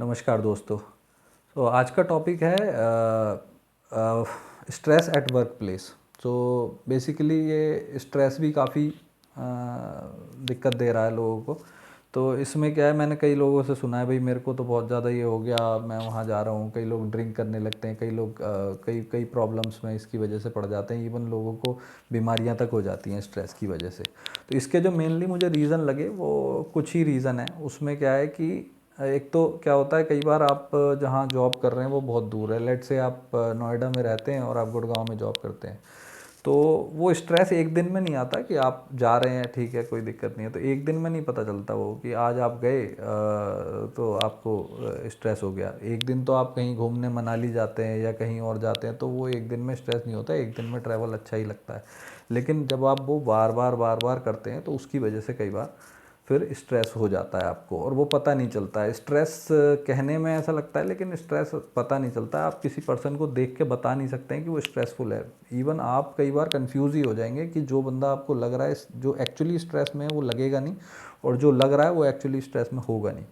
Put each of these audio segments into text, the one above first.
नमस्कार दोस्तों। तो आज का टॉपिक है स्ट्रेस एट वर्क प्लेस। तो बेसिकली ये स्ट्रेस भी काफ़ी दिक्कत दे रहा है लोगों को। तो इसमें क्या है, मैंने कई लोगों से सुना है भाई मेरे को तो बहुत ज़्यादा ये हो गया, मैं वहाँ जा रहा हूँ। कई लोग ड्रिंक करने लगते हैं, कई लोग कई कई प्रॉब्लम्स में इसकी वजह से पड़ जाते हैं। इवन लोगों को बीमारियाँ तक हो जाती हैं स्ट्रेस की वजह से। तो इसके जो मेनली मुझे रीज़न लगे वो कुछ ही रीज़न है। उसमें क्या है कि एक तो क्या होता है, कई बार आप जहाँ जॉब कर रहे हैं वो बहुत दूर है। लेट से आप नोएडा में रहते हैं और आप गुड़गांव में जॉब करते हैं, तो वो स्ट्रेस एक दिन में नहीं आता कि आप जा रहे हैं, ठीक है कोई दिक्कत नहीं है, तो एक दिन में नहीं पता चलता वो कि आज आप गए तो आपको स्ट्रेस हो गया। एक दिन तो आप कहीं घूमने मनाली जाते हैं या कहीं और जाते हैं तो वो एक दिन में स्ट्रेस नहीं होता, एक दिन में ट्रैवल अच्छा ही लगता है। लेकिन जब आप वो बार बार करते हैं तो उसकी वजह से कई बार फिर स्ट्रेस हो जाता है आपको, और वो पता नहीं चलता है। स्ट्रेस कहने में ऐसा लगता है लेकिन स्ट्रेस पता नहीं चलता। आप किसी पर्सन को देख के बता नहीं सकते हैं कि वो स्ट्रेसफुल है। इवन आप कई बार कंफ्यूज ही हो जाएंगे कि जो बंदा आपको लग रहा है जो एक्चुअली स्ट्रेस में है वो लगेगा नहीं, और जो लग रहा है वो एक्चुअली स्ट्रेस में होगा नहीं।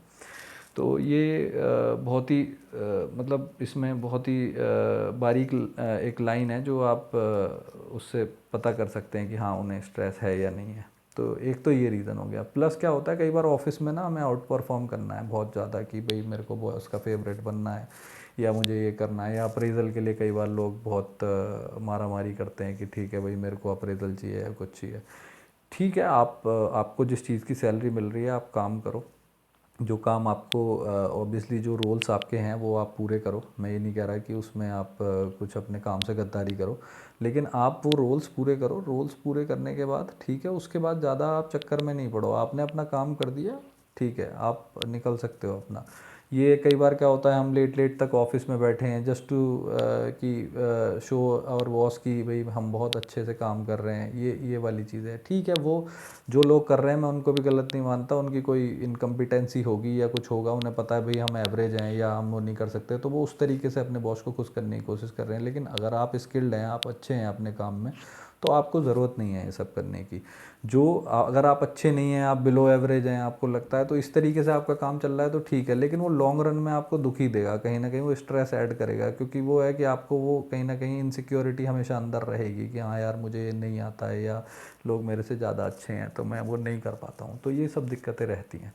तो ये बहुत ही मतलब इसमें बहुत ही बारीक एक लाइन है जो आप उससे पता कर सकते हैं कि हाँ उन्हें स्ट्रेस है या नहीं है। तो एक तो ये रीज़न हो गया। प्लस क्या होता है, कई बार ऑफिस में ना हमें आउट परफॉर्म करना है बहुत ज़्यादा कि भाई मेरे को बॉस का फेवरेट बनना है, या मुझे ये करना है, या अप्रेजल के लिए कई बार लोग बहुत मारा मारी करते हैं कि ठीक है भाई मेरे को अप्रेजल चाहिए या कुछ चाहिए। ठीक है, आपको जिस चीज़ की सैलरी मिल रही है आप काम करो, जो काम आपको ऑब्वियसली जो रोल्स आपके हैं वो आप पूरे करो। मैं ये नहीं कह रहा कि उसमें आप कुछ अपने काम से गद्दारी करो, लेकिन आप वो रोल्स पूरे करो। रोल्स पूरे करने के बाद ठीक है, उसके बाद ज़्यादा आप चक्कर में नहीं पड़ो। आपने अपना काम कर दिया, ठीक है, आप निकल सकते हो अपना। ये कई बार क्या होता है, हम लेट लेट तक ऑफिस में बैठे हैं जस्ट टू कि शो और बॉस की भाई हम बहुत अच्छे से काम कर रहे हैं। ये वाली चीज़ है। ठीक है, वो जो लोग कर रहे हैं मैं उनको भी गलत नहीं मानता, उनकी कोई इनकम्पिटेंसी होगी या कुछ होगा, उन्हें पता है भाई हम एवरेज हैं या हम वो नहीं कर सकते, तो वो उस तरीके से अपने बॉस को खुश करने की कोशिश कर रहे हैं। लेकिन अगर आप स्किल्ड हैं, आप अच्छे हैं अपने काम में, तो आपको ज़रूरत नहीं है ये सब करने की। जो अगर आप अच्छे नहीं हैं, आप बिलो एवरेज हैं, आपको लगता है तो इस तरीके से आपका काम चल रहा है तो ठीक है, लेकिन वो लॉन्ग रन में आपको दुखी देगा, कहीं ना कहीं वो स्ट्रेस ऐड करेगा। क्योंकि वो है कि आपको वो कहीं ना कहीं इनसिक्योरिटी हमेशा अंदर रहेगी कि हाँ यार मुझे ये नहीं आता है, या लोग मेरे से ज़्यादा अच्छे हैं तो मैं वो नहीं कर पाता हूँ। तो ये सब दिक्कतें रहती हैं।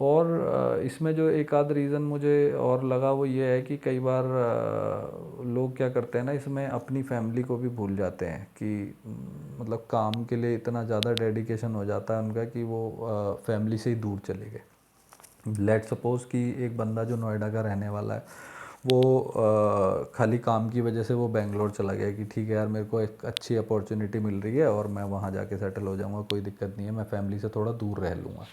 और इसमें जो एक आध रीज़न मुझे और लगा वो ये है कि कई बार लोग क्या करते हैं ना, इसमें अपनी फैमिली को भी भूल जाते हैं कि मतलब काम के लिए इतना ज़्यादा डेडिकेशन हो जाता है उनका कि वो फैमिली से ही दूर चले गए। लेट सपोज़ कि एक बंदा जो नोएडा का रहने वाला है, वो खाली काम की वजह से वो बेंगलोर चला गया कि ठीक है यार मेरे को एक अच्छी अपॉर्चुनिटी मिल रही है और मैं वहाँ जाके सेटल हो जाऊँगा, कोई दिक्कत नहीं है, मैं फैमिली से थोड़ा दूर रह लूँगा।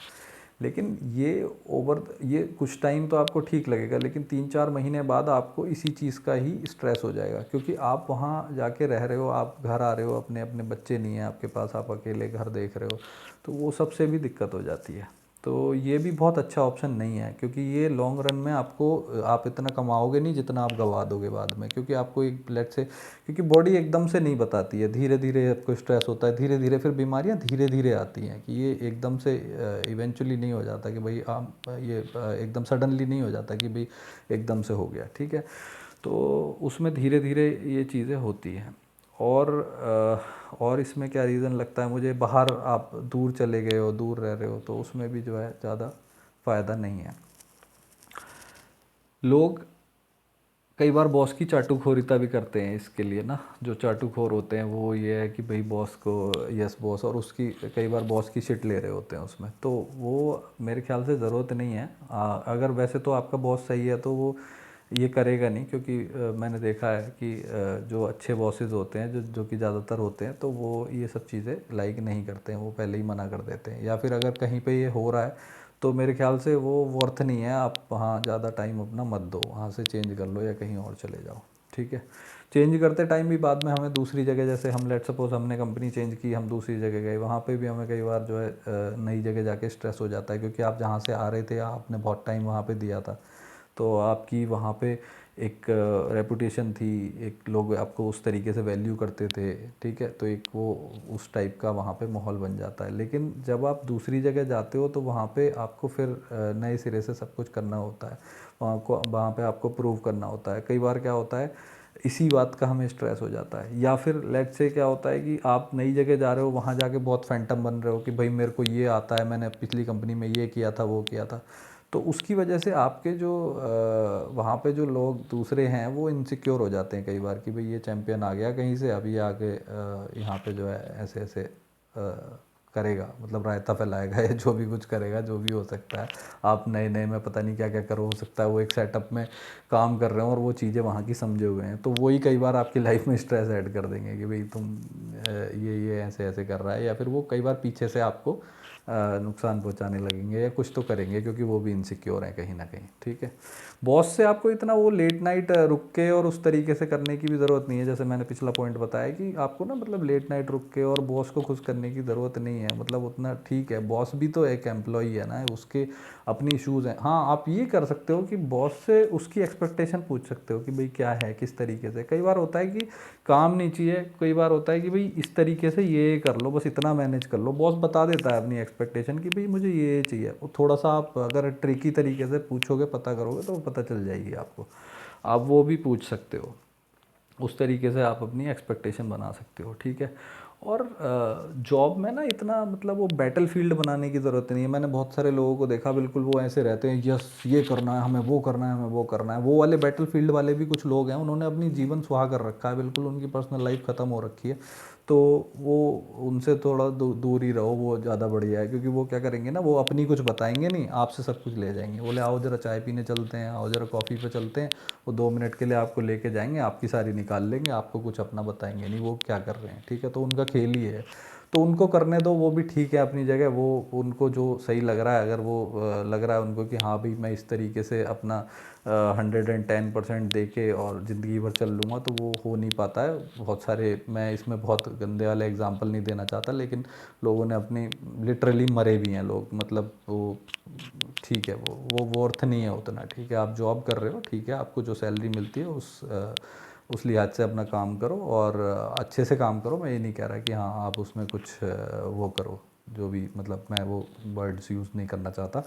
लेकिन ये कुछ टाइम तो आपको ठीक लगेगा, लेकिन 3-4 महीने बाद आपको इसी चीज़ का ही स्ट्रेस हो जाएगा। क्योंकि आप वहाँ जाके रह रहे हो, आप घर आ रहे हो, अपने अपने बच्चे नहीं हैं आपके पास, आप अकेले घर देख रहे हो, तो वो सबसे भी दिक्कत हो जाती है। तो ये भी बहुत अच्छा ऑप्शन नहीं है, क्योंकि ये लॉन्ग रन में आपको आप इतना कमाओगे नहीं जितना आप गवा दोगे बाद में। क्योंकि आपको एक लेट से, क्योंकि बॉडी एकदम से नहीं बताती है, धीरे धीरे आपको स्ट्रेस होता है, धीरे धीरे फिर बीमारियां धीरे धीरे आती हैं। कि ये एकदम से इवेंचुअली नहीं हो जाता कि भाई आप ये एकदम सडनली नहीं हो जाता कि भाई एकदम से हो गया, ठीक है। तो उसमें धीरे धीरे ये चीज़ें होती हैं। और इसमें क्या रीज़न लगता है मुझे, बाहर आप दूर चले गए हो, दूर रह रहे हो, तो उसमें भी जो है ज़्यादा फ़ायदा नहीं है। लोग कई बार बॉस की चाटुखोरिता भी करते हैं इसके लिए ना। जो चाटुखोर होते हैं वो ये है कि भाई बॉस को यस बॉस, और उसकी कई बार बॉस की शिट ले रहे होते हैं उसमें। तो वो मेरे ख्याल से ज़रूरत नहीं है। अगर वैसे तो आपका बॉस सही है तो वो ये करेगा नहीं, क्योंकि मैंने देखा है कि जो अच्छे बॉसेस होते हैं, जो कि ज़्यादातर होते हैं, तो वो ये सब चीज़ें लाइक नहीं करते हैं, वो पहले ही मना कर देते हैं। या फिर अगर कहीं पे ये हो रहा है तो मेरे ख्याल से वो वर्थ नहीं है, आप वहाँ ज़्यादा टाइम अपना मत दो, वहाँ से चेंज कर लो या कहीं और चले जाओ, ठीक है। चेंज करते टाइम भी बाद में हमें दूसरी जगह, जैसे हम लेट सपोज़ हमने कंपनी चेंज की, हम दूसरी जगह गए, वहाँ पे भी हमें कई बार जो है नई जगह जाके स्ट्रेस हो जाता है, क्योंकि आप जहाँ से आ रहे थे आपने बहुत टाइम वहाँ पे दिया था, तो आपकी वहाँ पे एक रेपुटेशन थी, एक लोग आपको उस तरीके से वैल्यू करते थे, ठीक है। तो एक वो उस टाइप का वहाँ पे माहौल बन जाता है। लेकिन जब आप दूसरी जगह जाते हो तो वहाँ पे आपको फिर नए सिरे से सब कुछ करना होता है, वहाँ पे आपको प्रूव करना होता है। कई बार क्या होता है, इसी बात का हमें स्ट्रेस हो जाता है। या फिर लेट्स से क्या होता है कि आप नई जगह जा रहे हो, वहाँ जाके बहुत फैंटम बन रहे हो कि भाई मेरे को ये आता है, मैंने पिछली कंपनी में ये किया था, वो किया था। तो उसकी वजह से आपके जो वहाँ पे जो लोग दूसरे हैं वो इनसिक्योर हो जाते हैं कई बार कि भाई ये चैम्पियन आ गया कहीं से, अभी आके यहाँ पे जो है ऐसे ऐसे करेगा, मतलब रायता फैलाएगा या जो भी कुछ करेगा, जो भी हो सकता है। आप नए नए में पता नहीं क्या क्या करो, हो सकता है वो एक सेटअप में काम कर रहे हो और वो चीज़ें वहाँ की समझे हुए हैं, तो वही कई बार आपकी लाइफ में स्ट्रेस ऐड कर देंगे कि भाई तुम ये ऐसे ऐसे कर रहा है। या फिर वो कई बार पीछे से आपको नुकसान पहुंचाने लगेंगे या कुछ तो करेंगे, क्योंकि वो भी इनसिक्योर हैं कहीं ना कहीं, ठीक है। बॉस से आपको इतना वो लेट नाइट रुक के और उस तरीके से करने की भी ज़रूरत नहीं है। जैसे मैंने पिछला पॉइंट बताया कि आपको ना मतलब लेट नाइट रुक के और बॉस को खुश करने की ज़रूरत नहीं है, मतलब उतना ठीक है। बॉस भी तो एक एम्प्लॉई है ना, उसके अपनी इश्यूज़ हैं। हाँ, आप ये कर सकते हो कि बॉस से उसकी एक्सपेक्टेशन पूछ सकते हो कि भाई क्या है, किस तरीके से। कई बार होता है कि काम नहीं चाहिए, कई बार होता है कि भाई इस तरीके से ये कर लो, बस इतना मैनेज कर लो। बॉस बता देता है अपनी एक्सपेक्टेशन कि भाई मुझे ये चाहिए। वो थोड़ा सा आप अगर ट्रिकी तरीके से पूछोगे, पता करोगे, तो पता चल जाएगी आपको। आप वो भी पूछ सकते हो, उस तरीके से आप अपनी एक्सपेक्टेशन बना सकते हो, ठीक है। और जॉब में ना इतना मतलब वो बैटल फील्ड बनाने की ज़रूरत नहीं है। मैंने बहुत सारे लोगों को देखा, बिल्कुल वो ऐसे रहते हैं, यस ये करना है हमें, वो करना है हमें, वो करना है। वो वाले बैटल फील्ड वाले भी कुछ लोग हैं, उन्होंने अपनी जीवन सुहा कर रखा है, बिल्कुल उनकी पर्सनल लाइफ ख़त्म हो रखी है। तो वो उनसे थोड़ा दूर ही रहो, वो ज़्यादा बढ़िया है। क्योंकि वो क्या करेंगे ना, वो अपनी कुछ बताएंगे नहीं, आपसे सब कुछ ले जाएंगे। बोले आओ ज़रा चाय पीने चलते हैं, आओ ज़रा कॉफ़ी पे चलते हैं। वो 2 मिनट के लिए आपको लेके जाएंगे, आपकी सारी निकाल लेंगे, आपको कुछ अपना बताएंगे नहीं वो क्या कर रहे हैं, ठीक है। तो उनका खेल ही है, तो उनको करने दो, वो भी ठीक है अपनी जगह। वो उनको जो सही लग रहा है, अगर वो लग रहा है उनको कि हाँ भाई मैं इस तरीके से अपना 110% दे के और ज़िंदगी भर चल लूँगा, तो वो हो नहीं पाता है। बहुत सारे, मैं इसमें बहुत गंदे वाले एग्जांपल नहीं देना चाहता, लेकिन लोगों ने अपनी लिटरली मरे भी हैं लोग, मतलब वो ठीक है, वो वर्थ नहीं है उतना, ठीक है। आप जॉब कर रहे हो, ठीक है, आपको जो सैलरी मिलती है उस लिहाज से अपना काम करो और अच्छे से काम करो। मैं ये नहीं कह रहा कि हाँ आप उसमें कुछ वो करो, जो भी, मतलब मैं वो वर्ड्स यूज़ नहीं करना चाहता।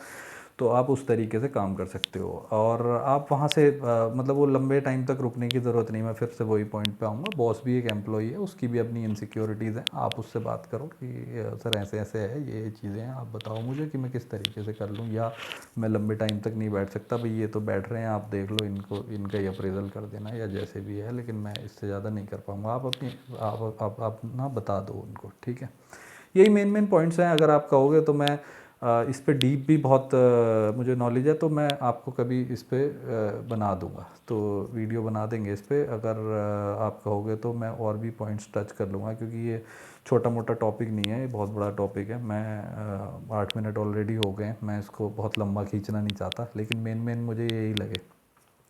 तो आप उस तरीके से काम कर सकते हो और आप वहाँ से मतलब वो लंबे टाइम तक रुकने की ज़रूरत नहीं। मैं फिर से वही पॉइंट पे आऊँगा, बॉस भी एक एम्प्लॉई है, उसकी भी अपनी इनसिक्योरिटीज़ हैं। आप उससे बात करो कि सर ऐसे ऐसे है, ये चीज़ें हैं, आप बताओ मुझे कि मैं किस तरीके से कर लूँ, या मैं लंबे टाइम तक नहीं बैठ सकता, भाई ये तो बैठ रहे हैं, आप देख लो इनको, इनका ही अप्रेजल कर देना या जैसे भी है, लेकिन मैं इससे ज़्यादा नहीं कर पाऊँगा। आप अपनी आप ना बता दो उनको, ठीक है। यही मेन मेन पॉइंट्स हैं। अगर आप कहोगे तो मैं इस पे डीप भी बहुत मुझे नॉलेज है, तो मैं आपको कभी इस पे बना दूंगा, तो वीडियो बना देंगे इस पे। अगर आप कहोगे तो मैं और भी पॉइंट्स टच कर लूँगा, क्योंकि ये छोटा मोटा टॉपिक नहीं है, ये बहुत बड़ा टॉपिक है। मैं 8 मिनट ऑलरेडी हो गए हैं, मैं इसको बहुत लंबा खींचना नहीं चाहता, लेकिन मेन मेन मुझे यही लगे।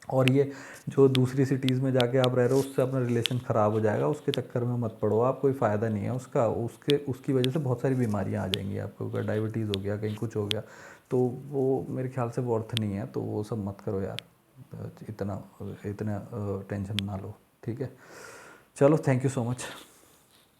और ये जो दूसरी सिटीज़ में जाके आप रह रहे हो, उससे अपना रिलेशन ख़राब हो जाएगा, उसके चक्कर में मत पड़ो आप, कोई फ़ायदा नहीं है उसका। उसकी वजह से बहुत सारी बीमारियां आ जाएंगी आपको, अगर डायबिटीज़ हो गया, कहीं कुछ हो गया, तो वो मेरे ख्याल से वर्थ नहीं है। तो वो सब मत करो यार, इतना इतना टेंशन ना लो, ठीक है। चलो, थैंक यू सो मच।